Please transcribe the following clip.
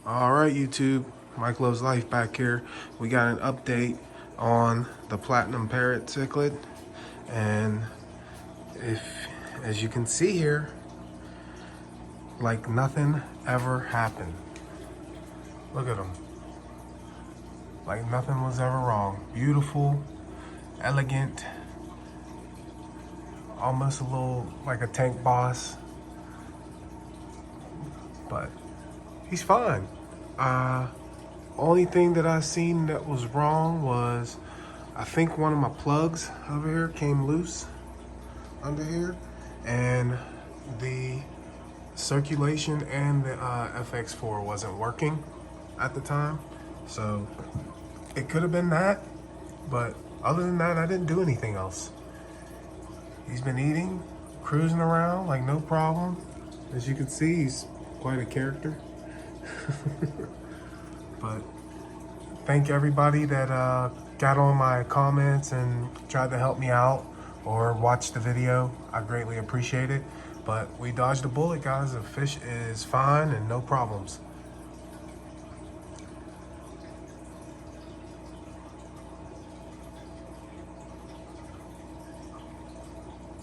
All right, YouTube, Mike Loves Life back here. We got an update on the Platinum Parrot Cichlid, and as you can see here, like nothing ever happened. Look at them. Like nothing was ever wrong. Beautiful, elegant, almost a little like a tank boss, but he's fine. Only thing that I seen that was wrong was I think one of my plugs over here came loose under here, and the circulation and the FX4 wasn't working at the time, so it could have been that. But other than that, I didn't do anything else. He's been eating, cruising around like no problem. As you can see, he's quite a character. But thank everybody that got on my comments and tried to help me out or watch the video. I greatly appreciate it. But we dodged a bullet, guys. The fish is fine and no problems.